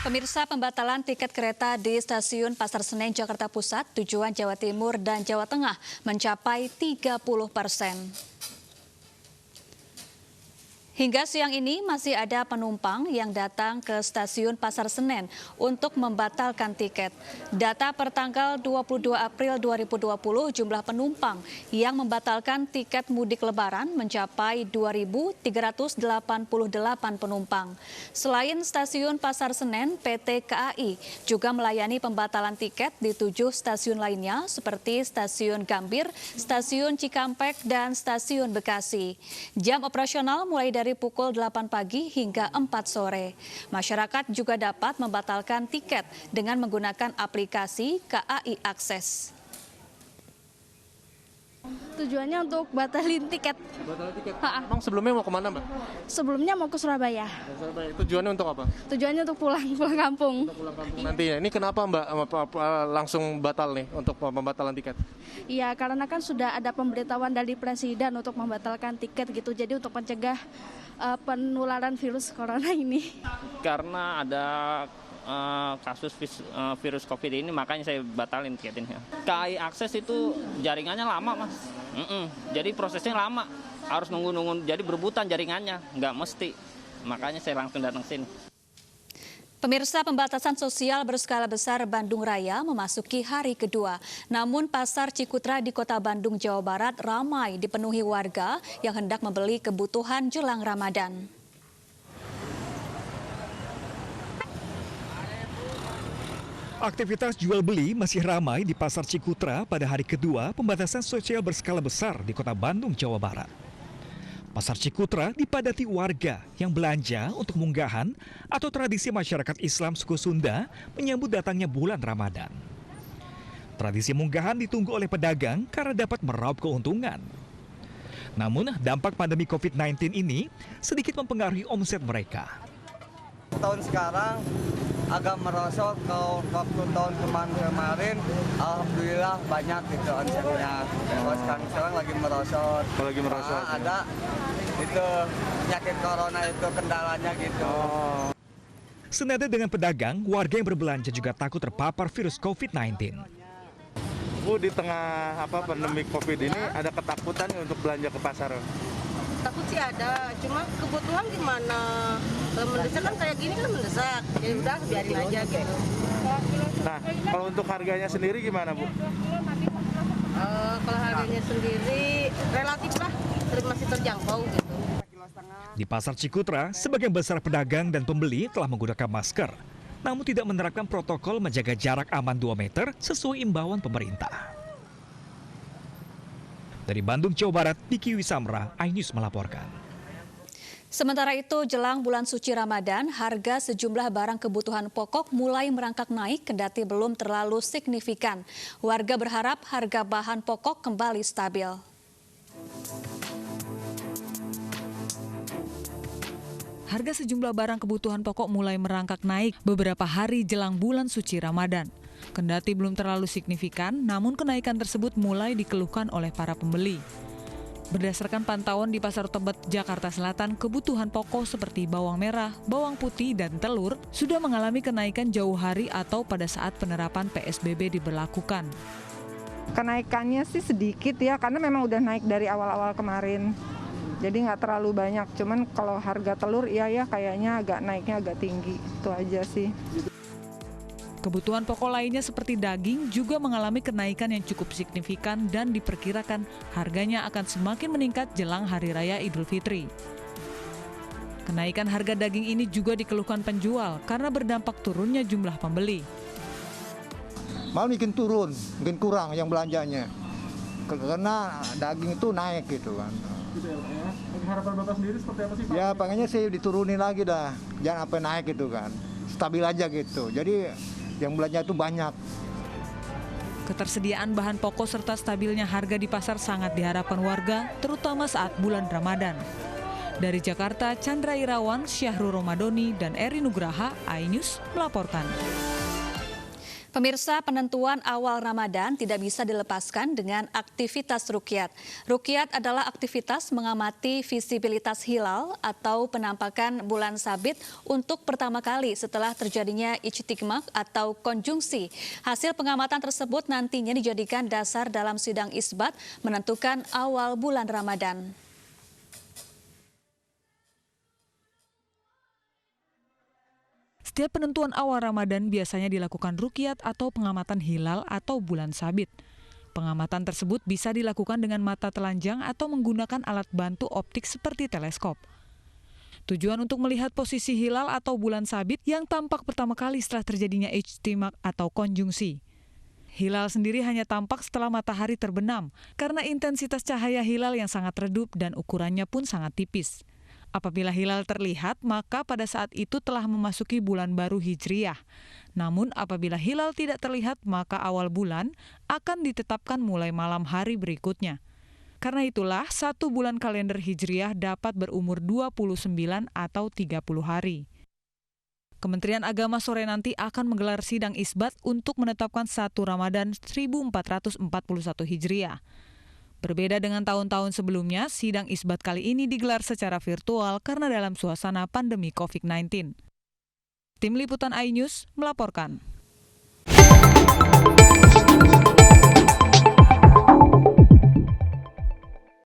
Pemirsa, pembatalan tiket kereta di stasiun Pasar Senen, Jakarta Pusat, tujuan Jawa Timur dan Jawa Tengah mencapai 30%. Hingga siang ini masih ada penumpang yang datang ke stasiun Pasar Senen untuk membatalkan tiket. Data per tanggal 22 April 2020, jumlah penumpang yang membatalkan tiket mudik lebaran mencapai 2.388 penumpang. Selain stasiun Pasar Senen, PT KAI juga melayani pembatalan tiket di 7 stasiun lainnya seperti Stasiun Gambir, Stasiun Cikampek, dan Stasiun Bekasi. Jam operasional mulai dari pukul 8 pagi hingga 4 sore. Masyarakat juga dapat membatalkan tiket dengan menggunakan aplikasi KAI Akses. Tujuannya untuk batalin tiket. Batalin tiket? Emang sebelumnya mau kemana, Mbak? Sebelumnya mau ke Surabaya. Surabaya. Tujuannya untuk apa? Tujuannya untuk pulang kampung. Untuk pulang kampung nantinya. Ini kenapa, Mbak, langsung batal nih untuk pembatalan tiket? Iya, karena kan sudah ada pemberitahuan dari Presiden untuk membatalkan tiket gitu. Jadi untuk mencegah penularan virus corona ini. Karena ada kasus virus COVID ini, makanya saya batalin tiketnya. KAI Akses itu jaringannya lama, Mas. Jadi prosesnya lama, harus nunggu, jadi berebutan jaringannya, nggak mesti. Makanya saya langsung datang sini. Pemirsa, pembatasan sosial berskala besar Bandung Raya memasuki hari kedua. Namun Pasar Cikutra di Kota Bandung, Jawa Barat ramai dipenuhi warga yang hendak membeli kebutuhan jelang Ramadan. Aktivitas jual beli masih ramai di Pasar Cikutra pada hari kedua pembatasan sosial berskala besar di Kota Bandung, Jawa Barat. Pasar Cikutra dipadati warga yang belanja untuk munggahan atau tradisi masyarakat Islam suku Sunda menyambut datangnya bulan Ramadan. Tradisi munggahan ditunggu oleh pedagang karena dapat meraup keuntungan. Namun dampak pandemi COVID-19 ini sedikit mempengaruhi omset mereka. Tahun sekarang agak merosot, kalau waktu tahun kemarin alhamdulillah banyak gitu omsetnya. Kalau sekarang lagi merosot. Lagi merosot. Ada itu penyakit corona itu kendalanya gitu. Senada dengan pedagang, warga yang berbelanja juga takut terpapar virus COVID-19. Bu, di tengah pandemi COVID ini ada ketakutan untuk belanja ke pasar? Takut sih ada, cuma kebutuhan gimana? Kalau mendesak kan kayak gini kan mendesak, jadi udah biarin aja gitu. Nah, kalau untuk harganya sendiri gimana, Bu? Kalau harganya sendiri relatif lah, masih terjangkau gitu. Di Pasar Cikutra, sebagian besar pedagang dan pembeli telah menggunakan masker, namun tidak menerapkan protokol menjaga jarak aman 2 meter sesuai imbauan pemerintah. Dari Bandung, Jawa Barat, Diki Wisamra, iNews melaporkan. Sementara itu, jelang bulan suci Ramadan, harga sejumlah barang kebutuhan pokok mulai merangkak naik kendati belum terlalu signifikan. Warga berharap harga bahan pokok kembali stabil. Harga sejumlah barang kebutuhan pokok mulai merangkak naik beberapa hari jelang bulan suci Ramadan. Kendati belum terlalu signifikan, namun kenaikan tersebut mulai dikeluhkan oleh para pembeli. Berdasarkan pantauan di Pasar Tebet, Jakarta Selatan, kebutuhan pokok seperti bawang merah, bawang putih, dan telur sudah mengalami kenaikan jauh hari atau pada saat penerapan PSBB diberlakukan. Kenaikannya sih sedikit ya, karena memang udah naik dari awal-awal kemarin. Jadi nggak terlalu banyak, cuman kalau harga telur iya ya kayaknya naiknya agak tinggi, itu aja sih. Kebutuhan pokok lainnya seperti daging juga mengalami kenaikan yang cukup signifikan dan diperkirakan harganya akan semakin meningkat jelang Hari Raya Idul Fitri. Kenaikan harga daging ini juga dikeluhkan penjual karena berdampak turunnya jumlah pembeli. Malah mungkin turun, mungkin kurang yang belanjanya. Karena daging itu naik gitu kan. Gitu ya, Pak ya. Harapan Bapak sendiri seperti apa sih, Pak? Ya pengennya sih diturunin lagi dah, jangan sampai naik gitu kan. Stabil aja gitu, jadi yang belanja itu banyak. Ketersediaan bahan pokok serta stabilnya harga di pasar sangat diharapkan warga, terutama saat bulan Ramadan. Dari Jakarta, Chandra Irawan, Syahrul Romadoni, dan Eri Nugraha, iNews melaporkan. Pemirsa, penentuan awal Ramadan tidak bisa dilepaskan dengan aktivitas ruqyat. Ruqyat adalah aktivitas mengamati visibilitas hilal atau penampakan bulan sabit untuk pertama kali setelah terjadinya ijtimak atau konjungsi. Hasil pengamatan tersebut nantinya dijadikan dasar dalam sidang isbat menentukan awal bulan Ramadan. Setiap penentuan awal Ramadan biasanya dilakukan ruqyat atau pengamatan hilal atau bulan sabit. Pengamatan tersebut bisa dilakukan dengan mata telanjang atau menggunakan alat bantu optik seperti teleskop. Tujuan untuk melihat posisi hilal atau bulan sabit yang tampak pertama kali setelah terjadinya ijtimak atau konjungsi. Hilal sendiri hanya tampak setelah matahari terbenam karena intensitas cahaya hilal yang sangat redup dan ukurannya pun sangat tipis. Apabila hilal terlihat, maka pada saat itu telah memasuki bulan baru Hijriyah. Namun apabila hilal tidak terlihat, maka awal bulan akan ditetapkan mulai malam hari berikutnya. Karena itulah 1 bulan kalender Hijriyah dapat berumur 29 atau 30 hari. Kementerian Agama sore nanti akan menggelar sidang isbat untuk menetapkan 1 Ramadan 1441 Hijriyah. Berbeda dengan tahun-tahun sebelumnya, sidang isbat kali ini digelar secara virtual karena dalam suasana pandemi COVID-19. Tim Liputan iNews melaporkan.